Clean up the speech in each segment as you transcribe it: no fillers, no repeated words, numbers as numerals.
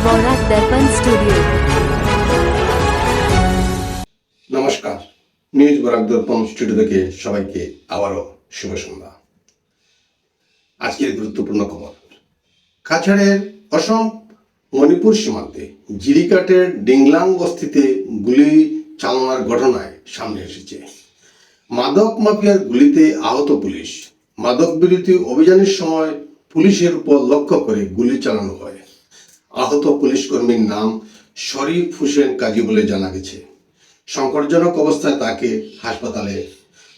বরাক দর্পণ studio. নমস্কার, news Barak দর্পণ studio থেকে সবাইকে আবারও শুভ সন্ধ্যা। আজকের গুরুত্বপূর্ণ খবর, কাছাড়ের অসম মণিপুর সীমান্তে জিরিকাটের ডিংলাং বস্তিতে গুলি চালানোর ঘটনায় সামনে এসেছে। মাদক মাফিয়ার গুলিতে আহত পুলিশ। মাদক বিরোধী অভিযানের সময় পুলিশের উপর লক্ষ্য করে গুলি চালানো হয়। আহত পুলিশ কর্মীর নাম শরীফ হোসেন কাজী বলে জানা গেছে। সংকটজনক অবস্থায় তাকে হাসপাতালে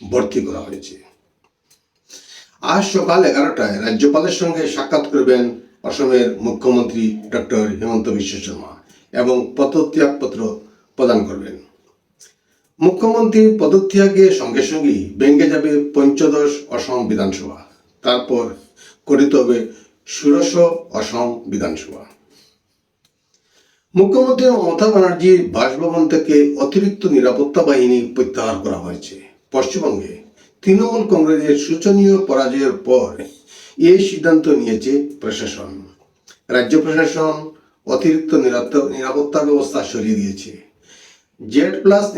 ভর্তি করা হয়েছে। আজ সকাল 11টায় রাজ্যপালের সঙ্গে সাক্ষাৎ করবেন অসমের মুখ্যমন্ত্রী ডক্টর হিমন্ত বিশ্ব শর্মা এবং পদত্যাগপত্র প্রদান করবেন। মুখ্যমন্ত্রী পদত্যাগের সঙ্গে সঙ্গেই ভেঙে যাবে পঞ্চদশ অসম বিধানসভা। তারপর গঠিত হবে ষোড়শ অসম বিধানসভা। মুখ্যমন্ত্রী মমতা ব্যানার্জির বাসভবন থেকে অতিরিক্ত নিরাপত্তা বাহিনী প্রত্যাহার করা হয়েছে। পশ্চিমবঙ্গে তৃণমূল কংগ্রেসের শোচনীয় পরাজয়ের পর এই সিদ্ধান্ত নিয়েছে প্রশাসন। রাজ্য প্রশাসন অতিরিক্ত নিরাপত্তা ব্যবস্থা সরিয়ে দিয়েছে। Z+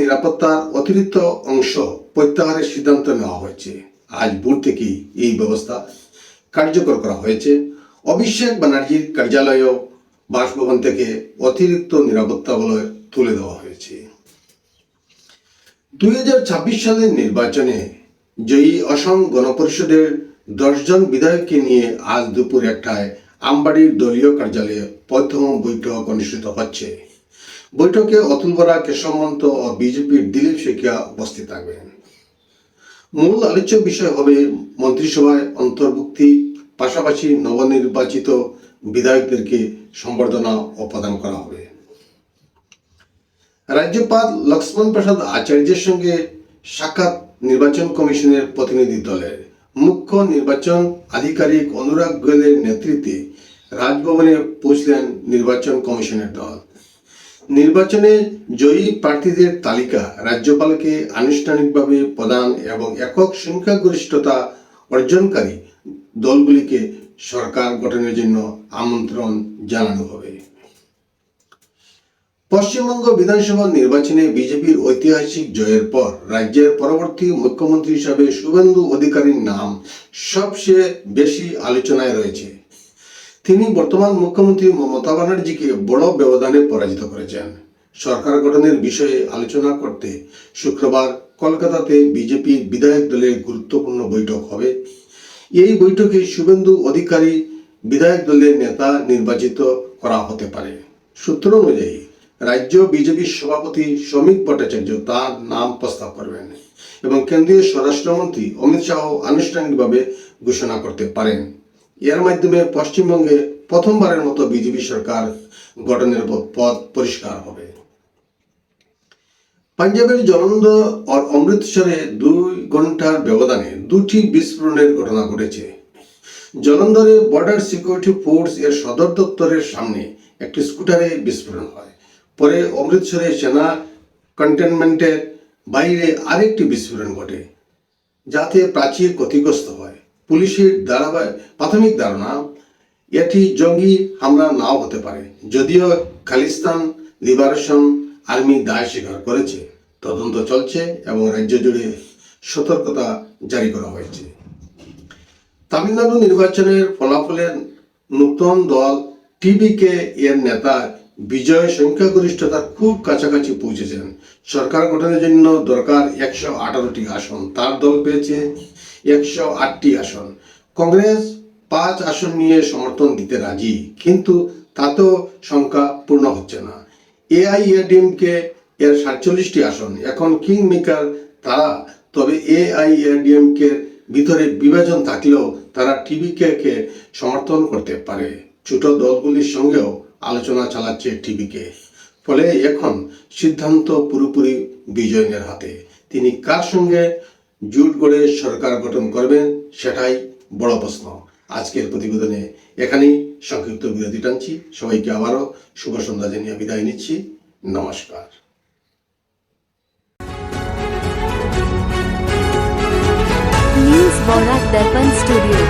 নিরাপত্তার অতিরিক্ত অংশ প্রত্যাহারের সিদ্ধান্ত নেওয়া হয়েছে। আজ ভোর থেকেই এই ব্যবস্থা কার্যকর করা হয়েছে। অভিষেক ব্যানার্জির কার্যালয়েও বাসভবন থেকে অতিরিক্ত নিরাপত্তা বলয় তুলে দেওয়া হয়েছে। 2026 সালের নির্বাচনে জয়ী অসম গণপরিষদের 10 জন বিধায়ককে নিয়ে আজ দুপুর 1টায় আমবাড়ির দলীয় কার্যালয়ে প্রথম বৈঠক অনুষ্ঠিত হচ্ছে। বৈঠকে অতুল বরা, কেশব মহন্ত ও বিজেপির দিলীপ শইকিয়া উপস্থিত থাকবেন। মূল আলোচ্য বিষয় হবে মন্ত্রিসভায় অন্তর্ভুক্তি, পাশাপাশি নবনির্বাচিত বিধায়কদেরকে সম্বর্ধনা ও প্রদান করা হবে। রাজ্যপাল লক্ষ্মণ প্রসাদ আচার্যের সঙ্গে সাক্ষাৎ নির্বাচন কমিশনের প্রতিনিধি দলের। মুখ্য নির্বাচন আধিকারিক অনুরাগ গোয়েলের নেতৃত্বে রাজভবনে পৌঁছলেন নির্বাচন কমিশনের দল। নির্বাচনে জয়ী প্রার্থীদের তালিকা রাজ্যপালকে আনুষ্ঠানিকভাবে প্রদান এবং একক সংখ্যাগরিষ্ঠতা অর্জনকারী দলগুলিকে সরকার গঠনের জন্য আমন্ত্রণ জানানো হবে। পশ্চিমবঙ্গ বিধানসভা নির্বাচনে বিজেপির ঐতিহাসিক জয়ের পর রাজ্যের পরবর্তী মুখ্যমন্ত্রী হিসাবে শুভেন্দু অধিকারীর নাম সবচেয়ে বেশি আলোচনায় রয়েছে। তিনি বর্তমান মুখ্যমন্ত্রী মমতা ব্যানার্জিকে বড় ব্যবধানে পরাজিত করেছেন। সরকার গঠনের বিষয়ে আলোচনা করতে শুক্রবার কলকাতাতে বিজেপির বিধায়ক দলের গুরুত্বপূর্ণ বৈঠক হবে। এই বৈঠকে শুভেন্দু অধিকারী বিধায়ক দলের নেতা নির্বাচিত করা হতে পারে। সূত্র অনুযায়ী রাজ্য বিজেপির সভাপতি শ্রমিক ভট্টাচার্য তার নাম প্রস্তাব করবেন এবং কেন্দ্রীয় স্বরাষ্ট্রমন্ত্রী অমিত শাহ আনুষ্ঠানিকভাবে ঘোষণা করতে পারেন। এর মাধ্যমে পশ্চিমবঙ্গে প্রথমবারের মতো বিজেপি সরকার গঠনের পথ পরিষ্কার হবে। পাঞ্জাবের জলন্ধর ও অমৃতসরে 2 ঘন্টার ব্যবধানে 2টি বিস্ফোরণের ঘটনা ঘটেছে। জলন্ধরে বর্ডার সিকিউরিটি ফোর্স এর সদর দপ্তরের সামনে একটি স্কুটারে বিস্ফোরণ হয়। পরে অমৃতসরে সেনা কন্টেনমেন্টের বাইরে আরেকটি বিস্ফোরণ ঘটে, যাতে প্রাচীর ক্ষতিগ্রস্ত হয়। পুলিশের প্রাথমিক ধারণা এটি জঙ্গি হামলা নাও হতে পারে, যদিও খালিস্তান লিবারেশন আর্মি দায় স্বীকার করেছে। তদন্ত চলছে এবং রাজ্য জুড়ে সতর্কতা জারি করা হয়েছে। তামিলনাড়ু নির্বাচনের ফলাফলের নতুন দল টিভিকে এর নেতা বিজয় সংখ্যাগরিষ্ঠতার খুব কাছাকাছি পৌঁছেছেন। সরকার গঠনের জন্য দরকার 118টি আসন, তার দল পেয়েছে 108টি আসন। কংগ্রেস 5 আসন নিয়ে সমর্থন দিতে রাজি, কিন্তু তাতেও সংখ্যা পূর্ণ হচ্ছে না। AIADMকে এর 47টি আসন এখন কিং মেকার তারা। তবে AIADMকে ভিতরে বিভাজন থাকলেও তারা টিভিকে সমর্থন করতে পারে। ছোট দলগুলির সঙ্গেও আলোচনা চালাচ্ছে টিভিকে। ফলে এখন সিদ্ধান্ত পুরোপুরি বিজয়ের হাতে। তিনি কার সঙ্গে জোট গড়ে সরকার গঠন করবেন সেটাই বড় প্রশ্ন। আজকের প্রতিবেদনে এখানেই সংক্ষিপ্ত বিরতি টানছি। সবাইকে আবারও শুভ সন্ধ্যা জানিয়ে বিদায় নিচ্ছি। নমস্কার। নিউজ বরাক দর্পণ স্টুডিও।